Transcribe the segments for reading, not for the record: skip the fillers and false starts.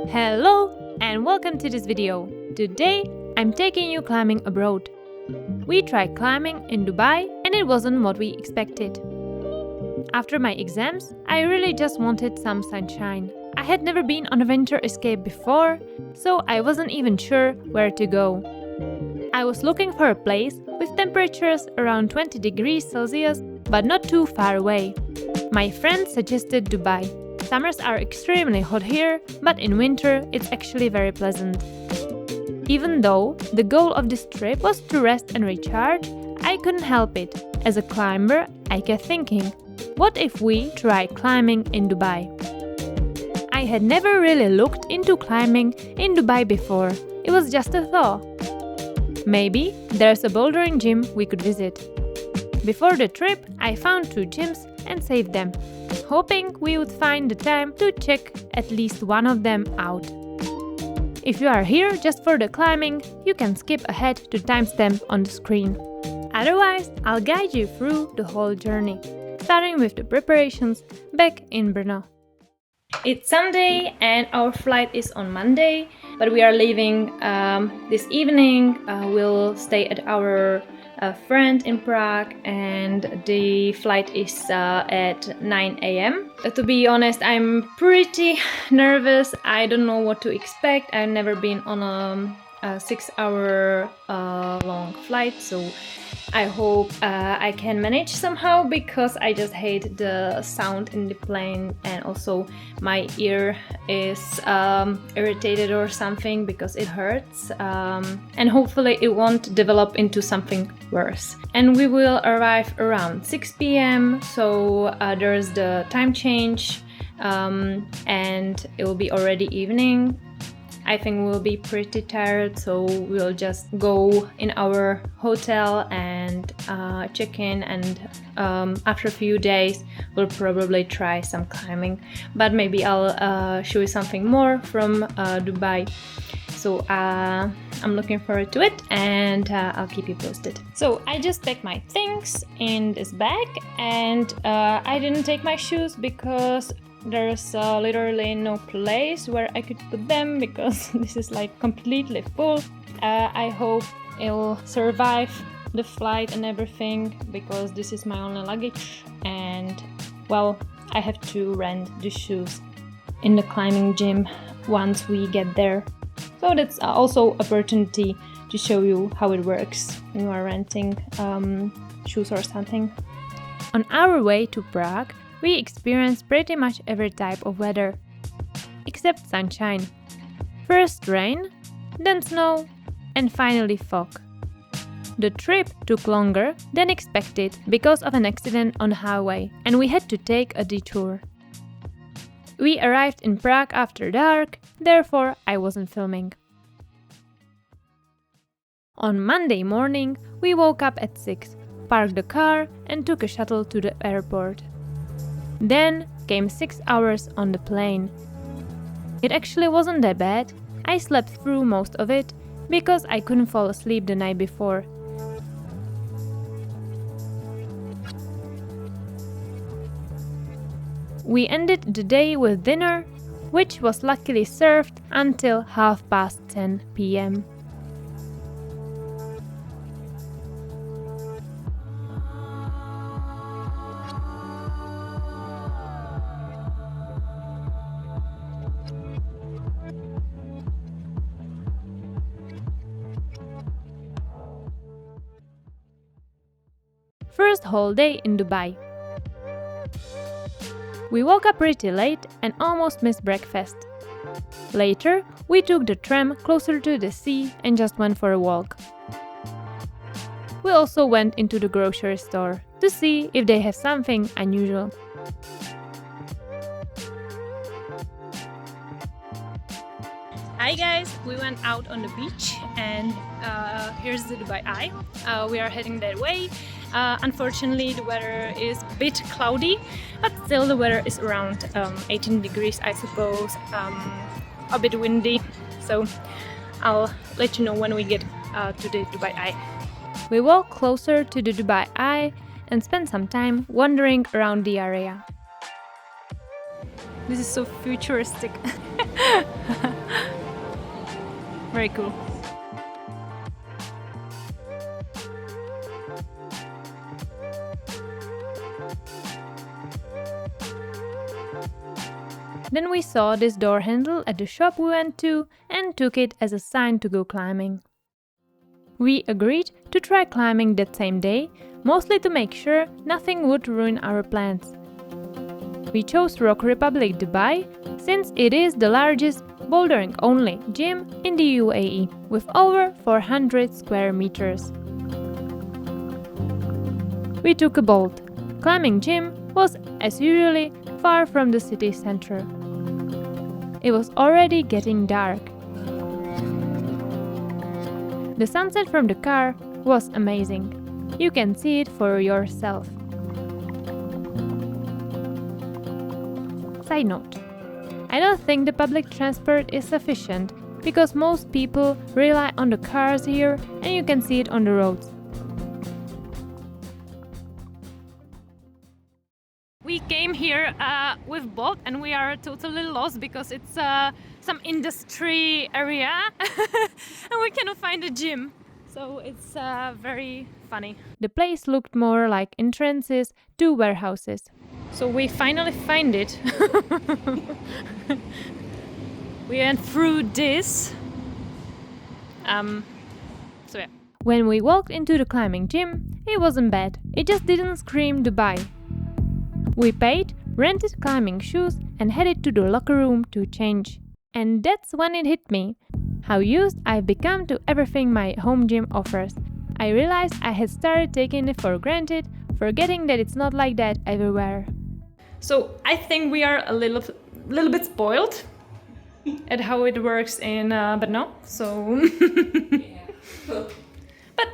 Hello and welcome to this video. Today I'm taking you climbing abroad. We tried climbing in Dubai and it wasn't what we expected. After my exams, I really just wanted some sunshine. I had never been on a winter escape before, so I wasn't even sure where to go. I was looking for a place with temperatures around 20 degrees Celsius, but not too far away. My friend suggested Dubai. Summers are extremely hot here, but in winter it's actually very pleasant. Even though the goal of this trip was to rest and recharge, I couldn't help it. As a climber, I kept thinking, what if we try climbing in Dubai? I had never really looked into climbing in Dubai before. It was just a thought. Maybe there's a bouldering gym we could visit. Before the trip, I found 2 gyms and saved them, hoping we would find the time to check at least one of them out. If you are here just for the climbing, you can skip ahead to timestamp on the screen. Otherwise, I'll guide you through the whole journey, starting with the preparations back in Brno. It's Sunday and our flight is on Monday, but we are leaving this evening. We'll stay at our friend in Prague and the flight is at 9 a.m. To be honest, I'm pretty nervous. I don't know what to expect. I've never been on a 6-hour long flight, so I hope I can manage somehow, because I just hate the sound in the plane, and also my ear is irritated or something because it hurts, and hopefully it won't develop into something worse. And we will arrive around 6 p.m. so there's the time change, and it will be already evening. I think we'll be pretty tired, so we'll just go in our hotel and check in, and after a few days we'll probably try some climbing, but maybe I'll show you something more from Dubai. So I'm looking forward to it, and I'll keep you posted. So I just packed my things in this bag, and I didn't take my shoes because there's literally no place where I could put them, because this is like completely full. I hope it'll survive the flight and everything, because this is my only luggage, and well, I have to rent the shoes in the climbing gym once we get there. So that's also opportunity to show you how it works when you are renting shoes or something. On our way to Prague, we experienced pretty much every type of weather, except sunshine. First rain, then snow, and finally fog. The trip took longer than expected because of an accident on the highway, and we had to take a detour. We arrived in Prague after dark, therefore I wasn't filming. On Monday morning, we woke up at 6, parked the car, and took a shuttle to the airport. Then came 6 hours on the plane. It actually wasn't that bad. I slept through most of it because I couldn't fall asleep the night before. We ended the day with dinner, which was luckily served until 10:30 p.m. First whole day in Dubai. We woke up pretty late and almost missed breakfast. Later, we took the tram closer to the sea and just went for a walk. We also went into the grocery store to see if they have something unusual. Hi guys, we went out on the beach, and here's the Dubai Eye. We are heading that way. Unfortunately, the weather is a bit cloudy, but still the weather is around 18 degrees, I suppose, a bit windy. So I'll let you know when we get to the Dubai Eye. We walked closer to the Dubai Eye and spent some time wandering around the area. This is so futuristic. Very cool. Then we saw this door handle at the shop we went to and took it as a sign to go climbing. We agreed to try climbing that same day, mostly to make sure nothing would ruin our plans. We chose Rock Republic Dubai since it is the largest bouldering only gym in the UAE with over 400 square meters. We took a Bolt. Climbing gym was, as usually, far from the city center. It was already getting dark. The sunset from the car was amazing. You can see it for yourself. Side note: I don't think the public transport is sufficient because most people rely on the cars here and you can see it on the roads. We came here with Bolt and we are totally lost because it's some industry area and we cannot find a gym. So it's very funny. The place looked more like entrances to warehouses. So we finally find it. We went through this. So yeah. When we walked into the climbing gym, it wasn't bad. It just didn't scream Dubai. We paid, rented climbing shoes and headed to the locker room to change. And that's when it hit me, how used I've become to everything my home gym offers. I realized I had started taking it for granted, forgetting that it's not like that everywhere. So I think we are a little bit spoiled at how it works in Brno. So, but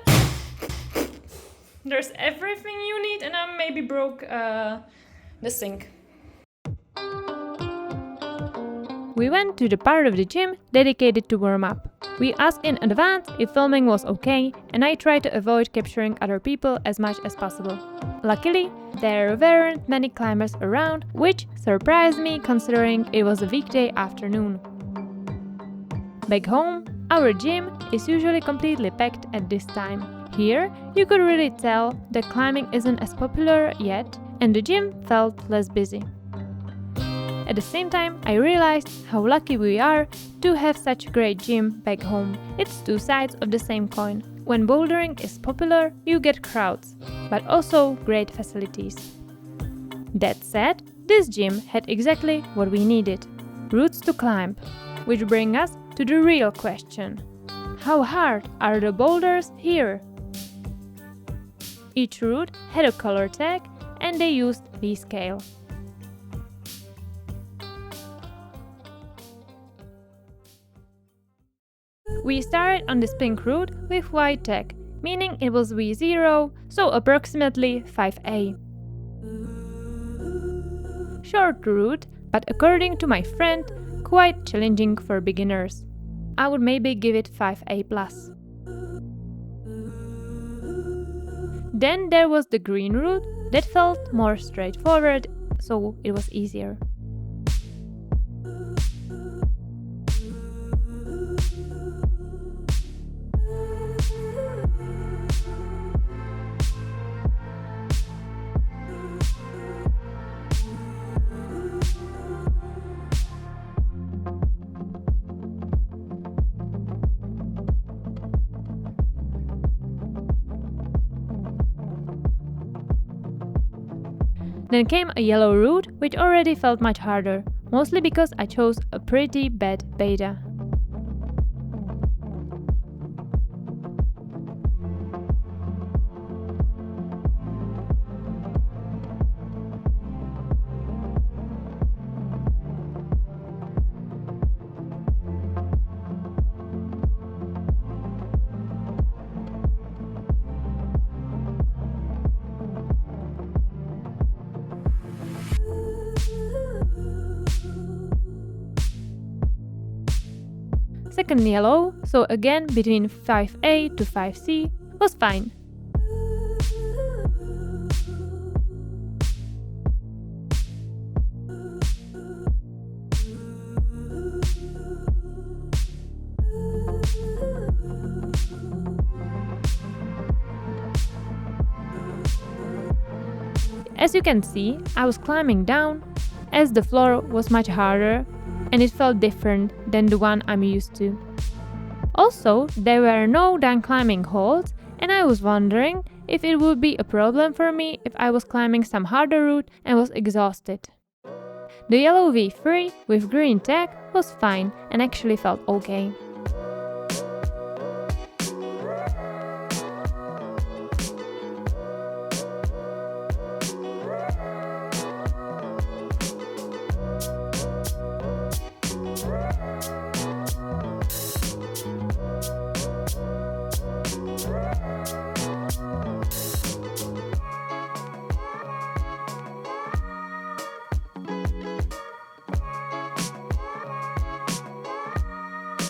there's everything you need, and I maybe broke the sink. We went to the part of the gym dedicated to warm up. We asked in advance if filming was okay, and I tried to avoid capturing other people as much as possible. Luckily, there weren't many climbers around, which surprised me considering it was a weekday afternoon. Back home, our gym is usually completely packed at this time. Here, you could really tell that climbing isn't as popular yet, and the gym felt less busy. At the same time, I realized how lucky we are to have such a great gym back home. It's two sides of the same coin. When bouldering is popular, you get crowds, but also great facilities. That said, this gym had exactly what we needed: routes to climb. Which bring us to the real question: how hard are the boulders here? Each route had a color tag and they used V-scale. We started on this pink route with white tag, meaning it was V0, so approximately 5A. Short route, but according to my friend, quite challenging for beginners. I would maybe give it 5A+. Then there was the green route that felt more straightforward, so it was easier. Then came a yellow route, which already felt much harder, mostly because I chose a pretty bad beta. Second yellow, so again between 5A to 5C, was fine. As you can see, I was climbing down as the floor was much harder and it felt different than the one I'm used to. Also, there were no down climbing holds, and I was wondering if it would be a problem for me if I was climbing some harder route and was exhausted. The yellow V3 with green tag was fine and actually felt okay.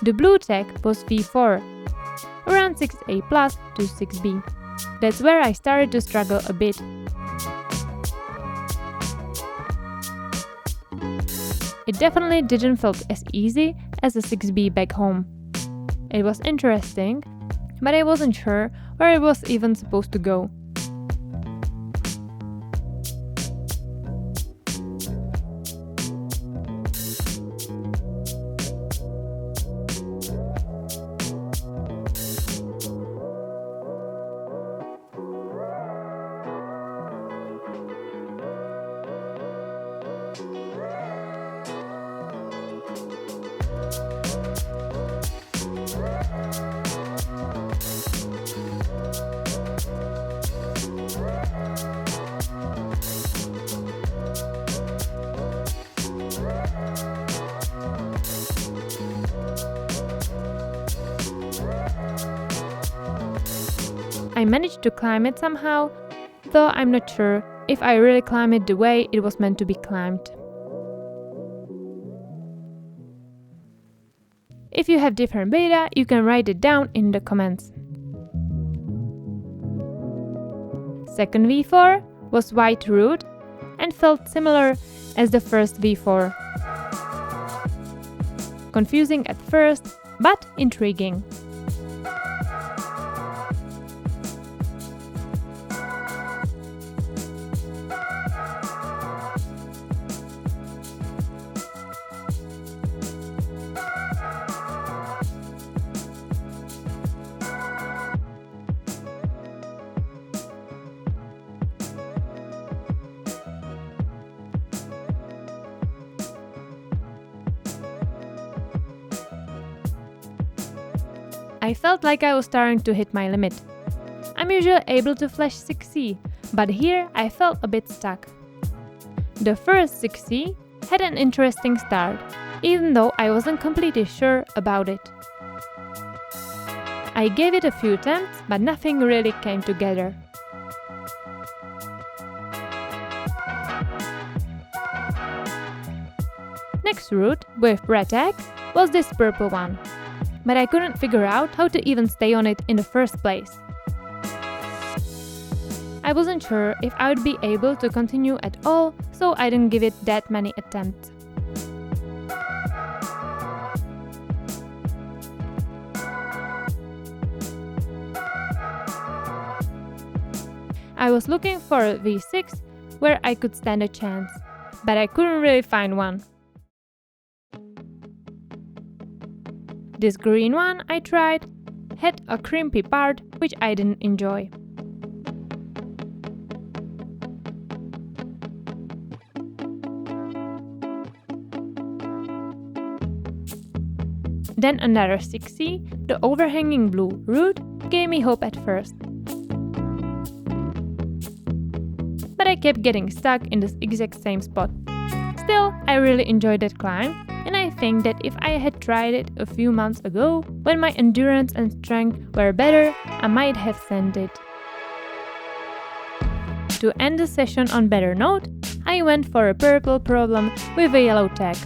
The blue tag was V4, around 6A plus to 6B. That's where I started to struggle a bit. It definitely didn't feel as easy as a 6B back home. It was interesting, but I wasn't sure where it was even supposed to go. I managed to climb it somehow, though I'm not sure if I really climbed it the way it was meant to be climbed. If you have different data, you can write it down in the comments. Second V4 was white route and felt similar as the first V4. Confusing at first, but intriguing. I felt like I was starting to hit my limit. I'm usually able to flash 6C, but here I felt a bit stuck. The first 6C had an interesting start, even though I wasn't completely sure about it. I gave it a few attempts, but nothing really came together. Next route with red tag was this purple one, but I couldn't figure out how to even stay on it in the first place. I wasn't sure if I would be able to continue at all, so I didn't give it that many attempts. I was looking for a V6 where I could stand a chance, but I couldn't really find one. This green one I tried had a crimpy part which I didn't enjoy. Then another 6C, the overhanging blue route, gave me hope at first. But I kept getting stuck in this exact same spot. Still, I really enjoyed that climb, and I think that if I had tried it a few months ago, when my endurance and strength were better, I might have sent it. To end the session on better note, I went for a purple problem with a yellow tag.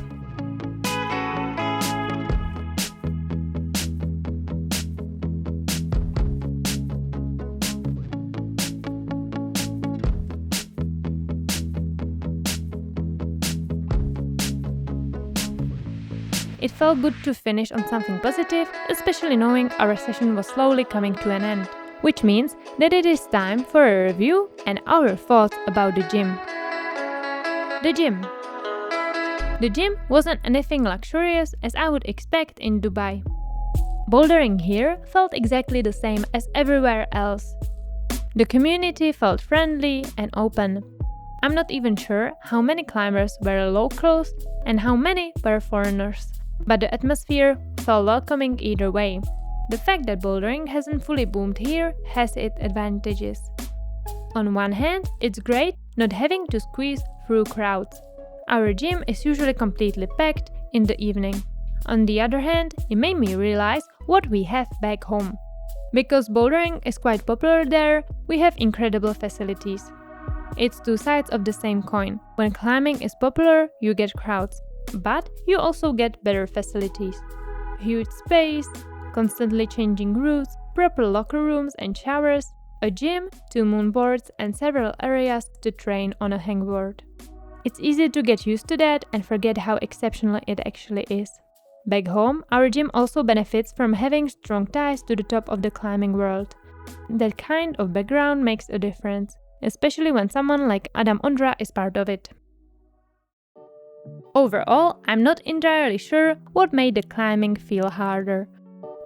It felt good to finish on something positive, especially knowing our session was slowly coming to an end. which means that it is time for a review and our thoughts about the gym. The gym. The gym wasn't anything luxurious as I would expect in Dubai. Bouldering here felt exactly the same as everywhere else. The community felt friendly and open. I'm not even sure how many climbers were locals and how many were foreigners, but the atmosphere felt welcoming either way. The fact that bouldering hasn't fully boomed here has its advantages. On one hand, it's great not having to squeeze through crowds. Our gym is usually completely packed in the evening. On the other hand, it made me realize what we have back home. Because bouldering is quite popular there, we have incredible facilities. It's two sides of the same coin. When climbing is popular, you get crowds, but you also get better facilities. Huge space, constantly changing routes, proper locker rooms and showers, a gym, 2 moonboards and several areas to train on a hangboard. It's easy to get used to that and forget how exceptional it actually is. Back home, our gym also benefits from having strong ties to the top of the climbing world. That kind of background makes a difference, especially when someone like Adam Ondra is part of it. Overall, I'm not entirely sure what made the climbing feel harder.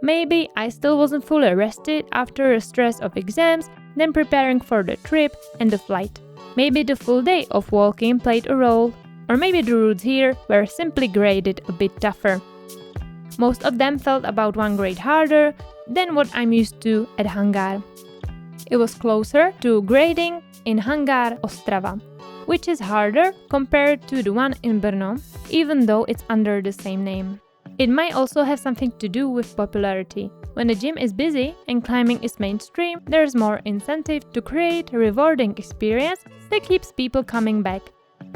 Maybe I still wasn't fully rested after the stress of exams, then preparing for the trip and the flight. Maybe the full day of walking played a role, or maybe the routes here were simply graded a bit tougher. Most of them felt about 1 grade harder than what I'm used to at Hangar. It was closer to grading in Hangar Ostrava, which is harder compared to the one in Brno, even though it's under the same name. It might also have something to do with popularity. When the gym is busy and climbing is mainstream, there's more incentive to create a rewarding experience that keeps people coming back.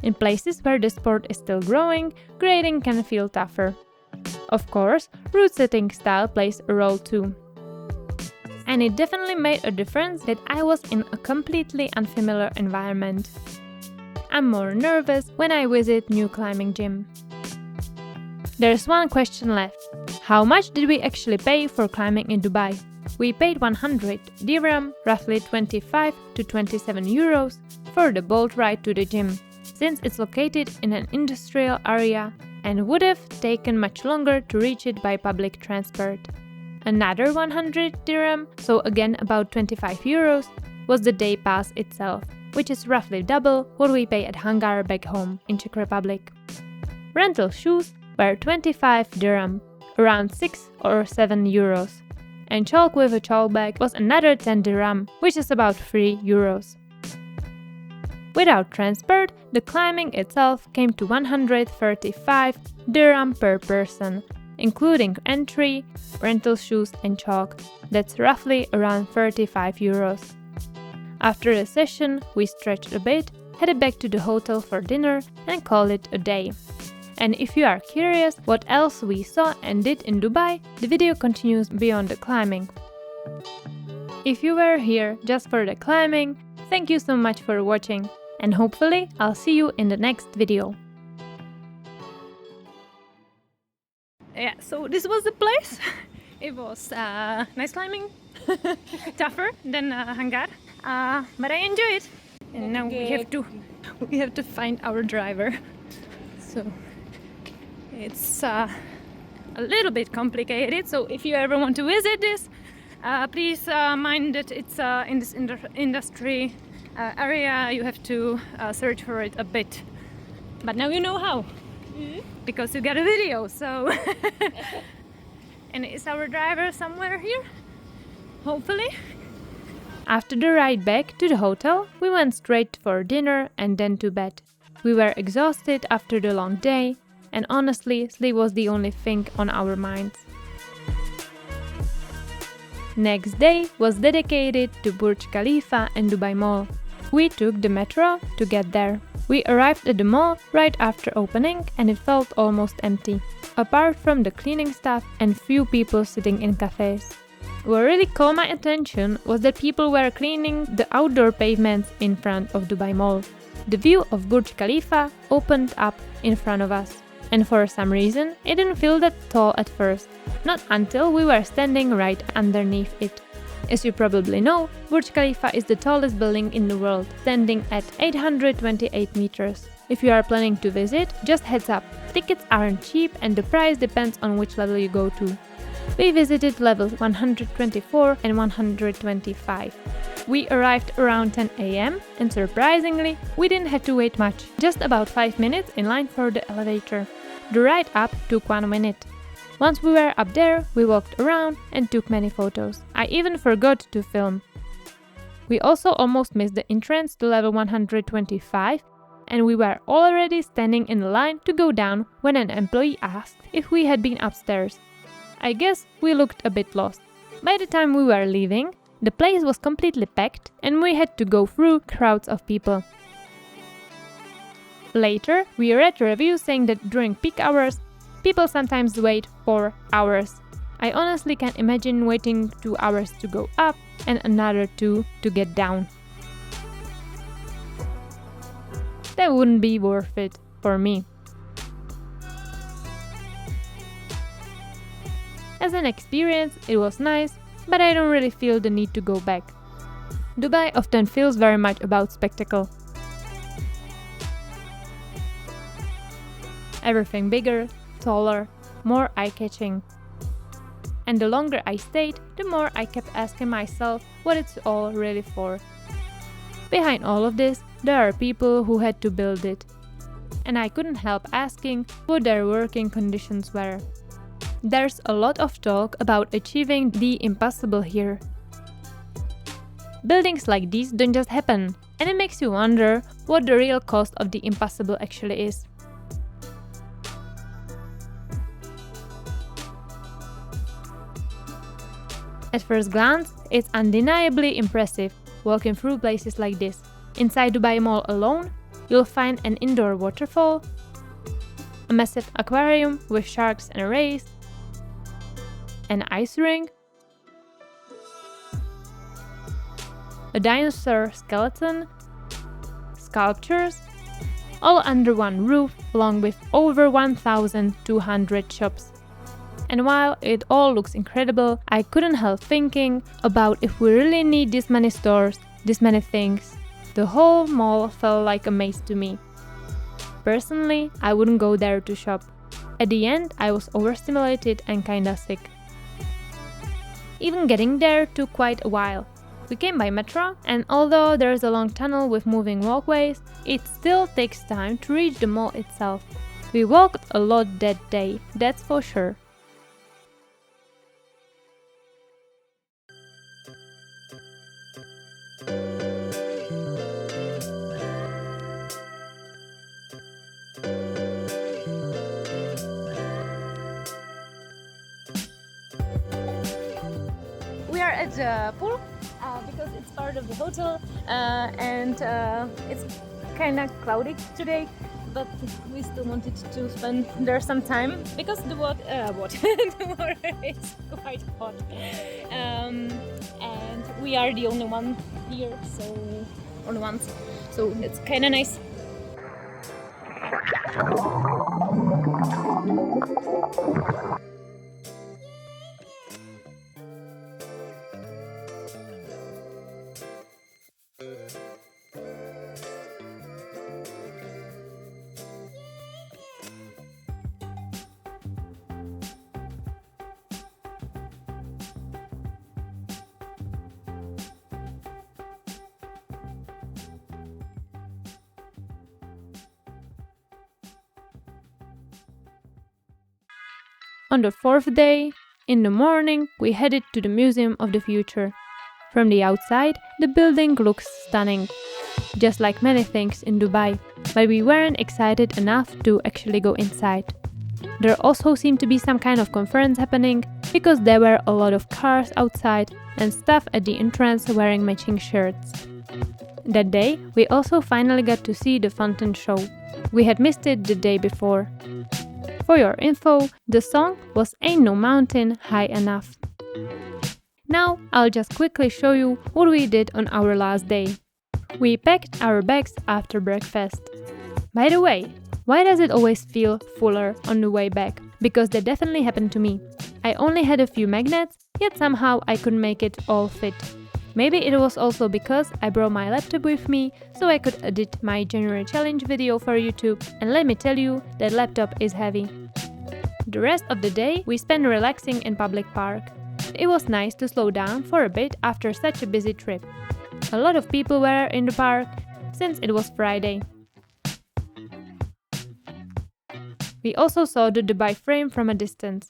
In places where the sport is still growing, grading can feel tougher. Of course, route setting style plays a role too. And it definitely made a difference that I was in a completely unfamiliar environment. I'm more nervous when I visit new climbing gym. There's one question left. How much did we actually pay for climbing in Dubai? We paid 100 dirham, roughly 25 to 27 euros, for the boat ride to the gym, since it's located in an industrial area and would have taken much longer to reach it by public transport. Another 100 dirham, so again about 25 euros, was the day pass itself, which is roughly double what we pay at Hangar back home in Czech Republic. Rental shoes were 25 dirham, around 6 or 7 euros, and chalk with a chalk bag was another 10 dirham, which is about 3 euros. Without transport, the climbing itself came to 135 dirham per person, including entry, rental shoes and chalk. That's roughly around 35 euros. After the session, we stretched a bit, headed back to the hotel for dinner and called it a day. And if you are curious what else we saw and did in Dubai, the video continues beyond the climbing. If you were here just for the climbing, thank you so much for watching, and hopefully I'll see you in the next video. Yeah, so this was the place. It was nice climbing, tougher than Hangar, but I enjoyed it. And now we have to find our driver. So it's a little bit complicated. So if you ever want to visit this, please mind that it's in this industry area. You have to search for it a bit. But now you know how. Because you got a video, so and is our driver somewhere here? Hopefully. After the ride back to the hotel, we went straight for dinner and then to bed. We were exhausted after the long day, and honestly, sleep was the only thing on our minds. Next day was dedicated to Burj Khalifa and Dubai Mall. We took the metro to get there. We arrived at the mall right after opening and it felt almost empty, apart from the cleaning staff and few people sitting in cafes. What really caught my attention was that people were cleaning the outdoor pavements in front of Dubai Mall. The view of Burj Khalifa opened up in front of us, and for some reason it didn't feel that tall at first, not until we were standing right underneath it. As you probably know, Burj Khalifa is the tallest building in the world, standing at 828 meters. If you are planning to visit, just heads up, tickets aren't cheap and the price depends on which level you go to. We visited levels 124 and 125. We arrived around 10 am and surprisingly, we didn't have to wait much, just about 5 minutes in line for the elevator. The ride up took 1 minute. Once we were up there, we walked around and took many photos. I even forgot to film. We also almost missed the entrance to level 125 and we were already standing in the line to go down when an employee asked if we had been upstairs. I guess we looked a bit lost. By the time we were leaving, the place was completely packed and we had to go through crowds of people. Later, we read reviews saying that during peak hours, people sometimes wait 4 hours. I honestly can't imagine waiting 2 hours to go up and another 2 to get down. That wouldn't be worth it for me. As an experience, it was nice, but I don't really feel the need to go back. Dubai often feels very much about spectacle. Everything bigger, taller, more eye-catching. And the longer I stayed, the more I kept asking myself what it's all really for. Behind all of this, there are people who had to build it. And I couldn't help asking what their working conditions were. There's a lot of talk about achieving the impossible here. Buildings like these don't just happen, and it makes you wonder what the real cost of the impossible actually is. At first glance, it's undeniably impressive walking through places like this. Inside Dubai Mall alone, you'll find an indoor waterfall, a massive aquarium with sharks and rays, an ice rink, a dinosaur skeleton, sculptures, all under one roof along with over 1,200 shops. And while it all looks incredible, I couldn't help thinking about if we really need this many stores, this many things. The whole mall felt like a maze to me. Personally, I wouldn't go there to shop. At the end, I was overstimulated and kinda sick. Even getting there took quite a while. We came by metro, and although there's a long tunnel with moving walkways, it still takes time to reach the mall itself. We walked a lot that day, that's for sure. We are at the pool because it's part of the hotel and it's kind of cloudy today, but we still wanted to spend there some time because the water is quite hot and we are the only ones here, so it's kind of nice. On the fourth day, in the morning, we headed to the Museum of the Future. From the outside, the building looks stunning, just like many things in Dubai, but we weren't excited enough to actually go inside. There also seemed to be some kind of conference happening, because there were a lot of cars outside and staff at the entrance wearing matching shirts. That day, we also finally got to see the fountain show. We had missed it the day before. For your info, the song was Ain't No Mountain High Enough. Now, I'll just quickly show you what we did on our last day. We packed our bags after breakfast. By the way, why does it always feel fuller on the way back? Because that definitely happened to me. I only had a few magnets, yet somehow I couldn't make it all fit. Maybe it was also because I brought my laptop with me so I could edit my January challenge video for YouTube, and let me tell you, that laptop is heavy. The rest of the day we spent relaxing in public park. It was nice to slow down for a bit after such a busy trip. A lot of people were in the park since it was Friday. We also saw the Dubai frame from a distance.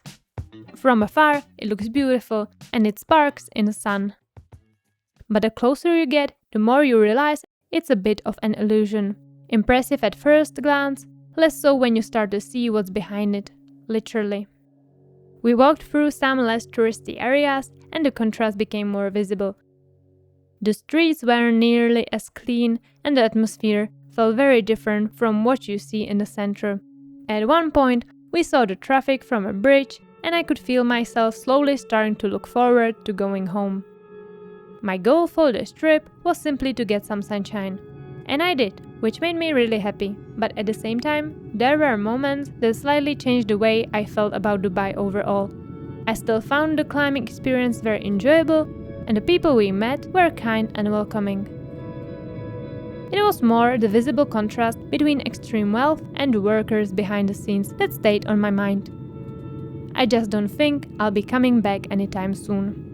From afar, it looks beautiful and it sparks in the sun. But the closer you get, the more you realize it's a bit of an illusion. Impressive at first glance, less so when you start to see what's behind it, literally. We walked through some less touristy areas and the contrast became more visible. The streets weren't nearly as clean and the atmosphere felt very different from what you see in the center. At one point, we saw the traffic from a bridge and I could feel myself slowly starting to look forward to going home. My goal for this trip was simply to get some sunshine. And I did, which made me really happy. But at the same time, there were moments that slightly changed the way I felt about Dubai overall. I still found the climbing experience very enjoyable, and the people we met were kind and welcoming. It was more the visible contrast between extreme wealth and the workers behind the scenes that stayed on my mind. I just don't think I'll be coming back anytime soon.